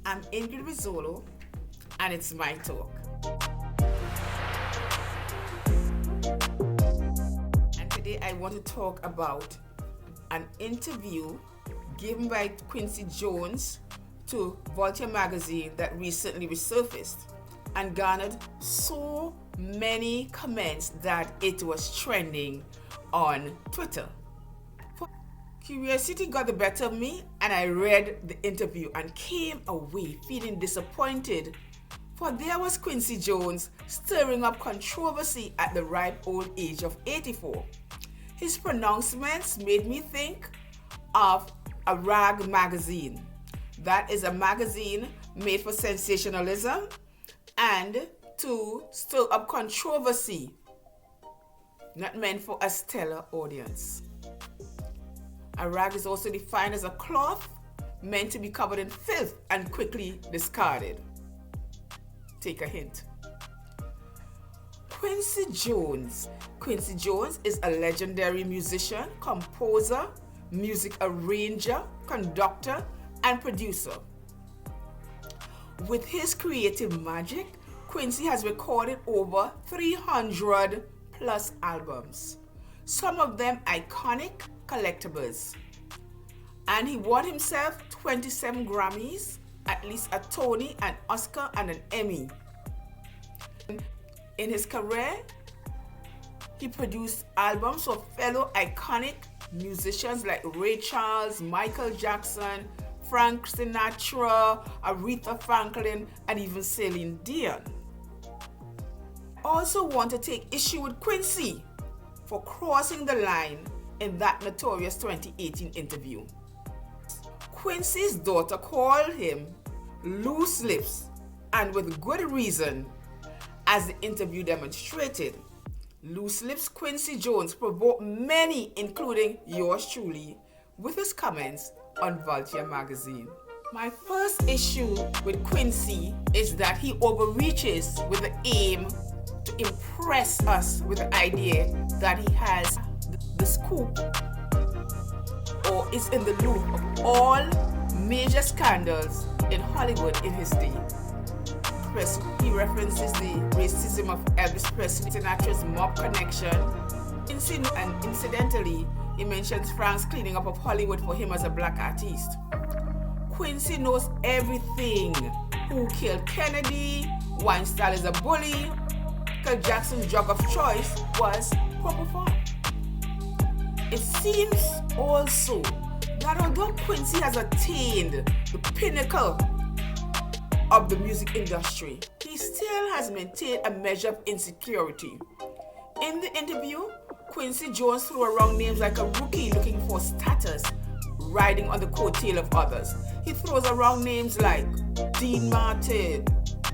I'm Ingrid Rizzolo, and it's my talk. And today I want to talk about an interview given by Quincy Jones to Vulture magazine that recently resurfaced and garnered so many comments that it was trending on Twitter. Curiosity got the better of me, and I read the interview and came away feeling disappointed, for there was Quincy Jones stirring up controversy at the ripe old age of 84. His pronouncements made me think of a rag magazine. That is a magazine made for sensationalism and to stir up controversy, not meant for a stellar audience. A rag is also defined as a cloth meant to be covered in filth and quickly discarded. Take a hint. Quincy Jones. Quincy Jones is a legendary musician, composer, music arranger, conductor, and producer. With his creative magic, Quincy has recorded over 300 plus albums, some of them iconic collectibles. And he won himself 27 Grammys, at least a Tony, an Oscar, and an Emmy. In his career, he produced albums for fellow iconic musicians like Ray Charles, Michael Jackson, Frank Sinatra, Aretha Franklin, and even Celine Dion. Also want to take issue with Quincy for crossing the line in that notorious 2018 interview. Quincy's daughter called him loose lips, and with good reason, as the interview demonstrated. Loose lips Quincy Jones provoked many, including yours truly, with his comments on Vulture magazine. My first issue with Quincy is that he overreaches with the aim to impress us with the idea that he has the scoop or is in the loop of all major scandals in Hollywood in his day. He references the racism of Elvis Presley, Sinatra's mob connection, and incidentally, he mentions Frank's cleaning up of Hollywood for him as a black artist. Quincy knows everything. Who killed Kennedy, Weinstein is a bully, Michael Jackson's drug of choice was propofol. It seems also that although Quincy has attained the pinnacle of the music industry, he still has maintained a measure of insecurity. In the interview, Quincy Jones threw around names like a rookie looking for status, riding on the coattail of others. He throws around names like Dean Martin,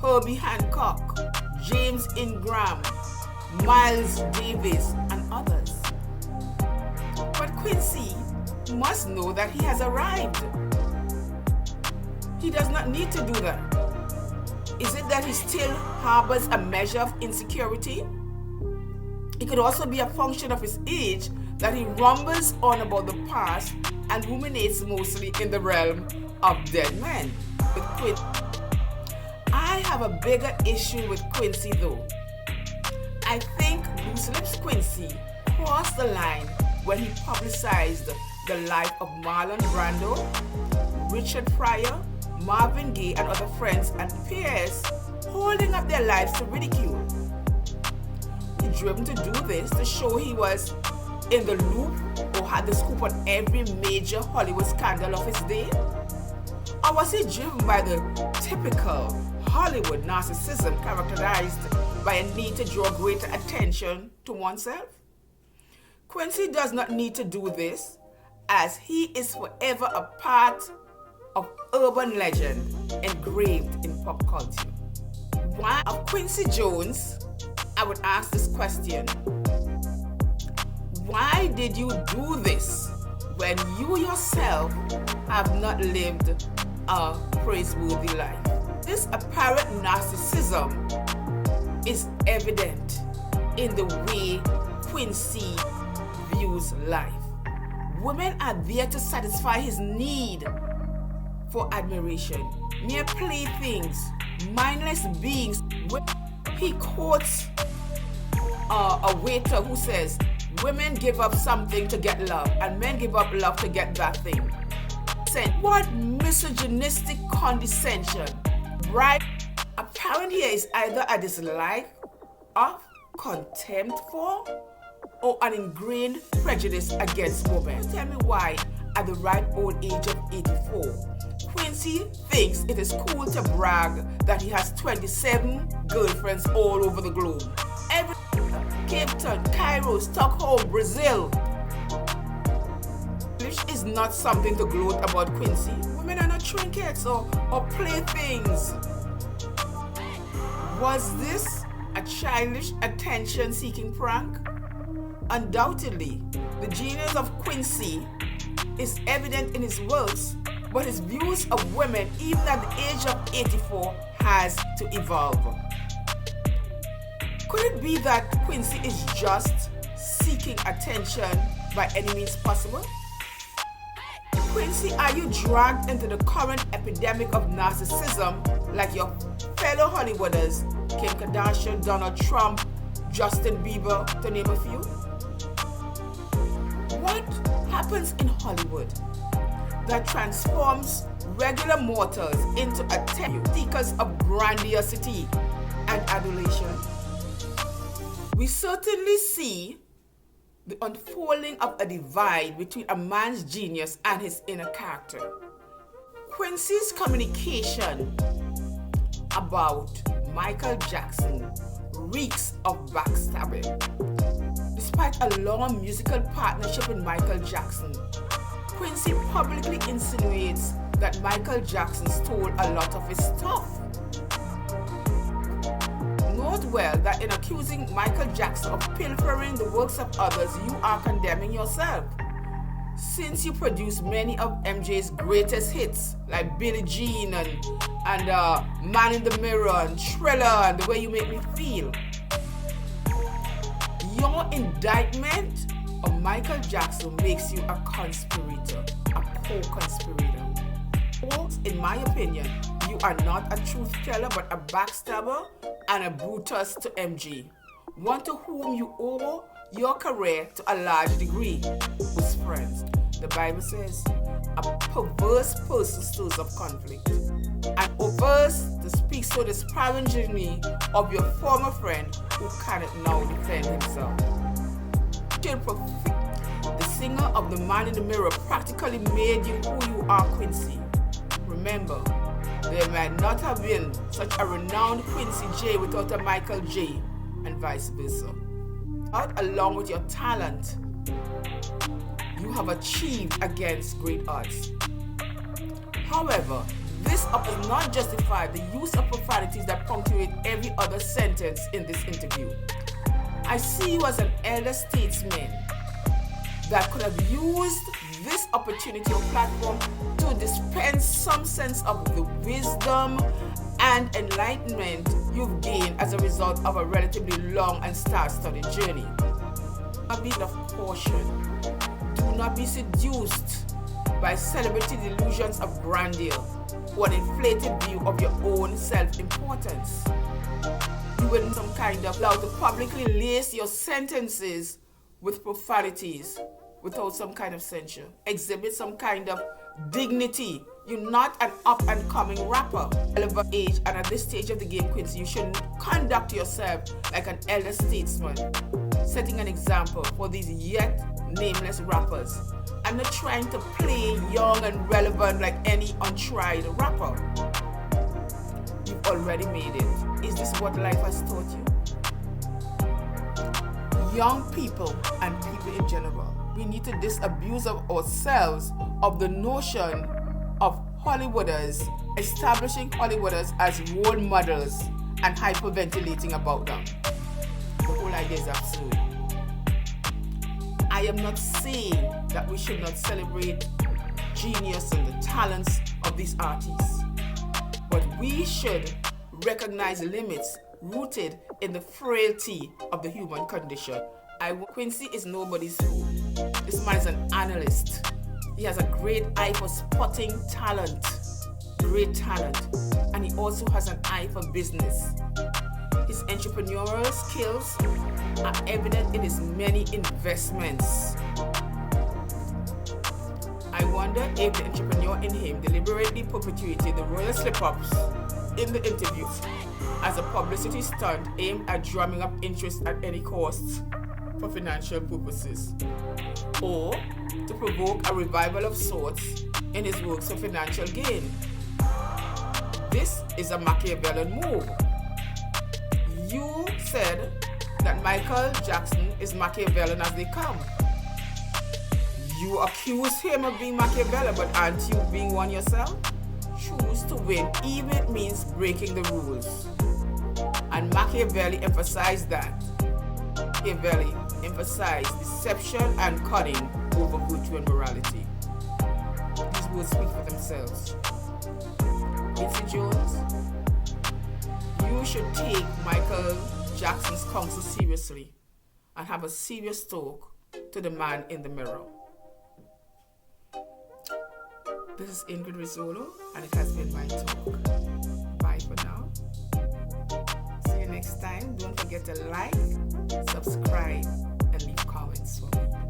Herbie Hancock, James Ingram, Miles Davis, and others. But Quincy must know that he has arrived. He does not need to do that. Is it that he still harbors a measure of insecurity? It could also be a function of his age that he rumbles on about the past and ruminates mostly in the realm of dead men. I have a bigger issue with Quincy though. I think Loose Lips Quincy crossed the line when he publicized the life of Marlon Brando, Richard Pryor, Marvin Gaye, and other friends and peers, holding up their lives to ridicule. He driven to do this to show he was in the loop or had the scoop on every major Hollywood scandal of his day? Or was he driven by the typical Hollywood narcissism characterized by a need to draw greater attention to oneself? Quincy does not need to do this, as he is forever a part of urban legend engraved in pop culture. Why of Quincy Jones, I would ask this question: why did you do this when you yourself have not lived a praiseworthy life? This apparent narcissism is evident in the way Quincy views life. Women are there to satisfy his need for admiration, mere playthings, mindless beings. He quotes a waiter who says, women give up something to get love, and men give up love to get that thing. What misogynistic condescension. Right? Apparent here is either a dislike of, contempt for, or an ingrained prejudice against women. Tell me why, at the ripe old age of 84, Quincy thinks it is cool to brag that he has 27 girlfriends all over the globe. Cape Town, Cairo, Stockholm, Brazil. This is not something to gloat about Quincy. Women are not trinkets or playthings. Was this a childish, attention-seeking prank? Undoubtedly, the genius of Quincy is evident in his works, but his views of women, even at the age of 84, has to evolve. Could it be that Quincy is just seeking attention by any means possible? Quincy, are you dragged into the current epidemic of narcissism like your fellow Hollywooders, Kim Kardashian, Donald Trump, Justin Bieber, to name a few? What happens in Hollywood that transforms regular mortals into seekers of grandiosity and adulation? We certainly see the unfolding of a divide between a man's genius and his inner character. Quincy's communication about Michael Jackson reeks of backstabbing. Despite a long musical partnership with Michael Jackson, Quincy publicly insinuates that Michael Jackson stole a lot of his stuff. Note well that in accusing Michael Jackson of pilfering the works of others, you are condemning yourself. Since you produced many of MJ's greatest hits, like Billie Jean and Man in the Mirror and Thriller and The Way You Make Me Feel. Your indictment of Michael Jackson makes you a conspirator, a co-conspirator. In my opinion, you are not a truth teller but a backstabber and a Brutus to MJ, one to whom you owe your career to a large degree. Whose friends? The Bible says, a perverse person stirs up conflict. And perverse to speak so disparagingly of your former friend who cannot now defend himself. The singer of The Man in the Mirror practically made you who you are, Quincy. Remember, there might not have been such a renowned Quincy J without a Michael J, and vice versa. Out along with your talent, you have achieved against great odds. However, this does not justify the use of profanities that punctuate every other sentence in this interview. I see you as an elder statesman that could have used this opportunity or platform to dispense some sense of the wisdom and enlightenment you've gained as a result of a relatively long and star-studded journey. A bit of caution. Do not be seduced by celebrity delusions of grandeur or an inflated view of your own self-importance. You will some kind of allow to publicly lace your sentences with profanities without some kind of censure. Exhibit some kind of dignity. You're not an up-and-coming rapper. Relevant age, and at this stage of the game, Quincy, you should conduct yourself like an elder statesman, setting an example for these yet nameless rappers, and not trying to play young and relevant like any untried rapper. You've already made it. Is this what life has taught you? Young people and people in general, we need to disabuse of ourselves of the notion of Hollywooders, establishing Hollywooders as role models and hyperventilating about them. The whole idea is absurd. I am not saying that we should not celebrate genius and the talents of these artists, but we should recognize limits rooted in the frailty of the human condition. Quincy is nobody's fool. This man is an analyst. He has a great eye for spotting talent. great talent, and he also has an eye for business. His entrepreneurial skills are evident in his many investments. I wonder if the entrepreneur in him deliberately perpetuated the royal slip-ups in the interview as a publicity stunt aimed at drumming up interest at any cost for financial purposes, or to provoke a revival of sorts in his works for financial gain. This is a Machiavellian move. You said that Michael Jackson is Machiavellian as they come. You accuse him of being Machiavellian, but aren't you being one yourself? Choose to win, even if it means breaking the rules. And Machiavelli emphasized that. Machiavelli emphasized deception and cunning over virtue and morality. These words speak for themselves. Quincy Jones, you should take Michael Jackson's counsel seriously and have a serious talk to the man in the mirror. This is Ingrid Rizzolo, and it has been my talk. Bye for now. See you next time. Don't forget to like, subscribe, and leave comments for me.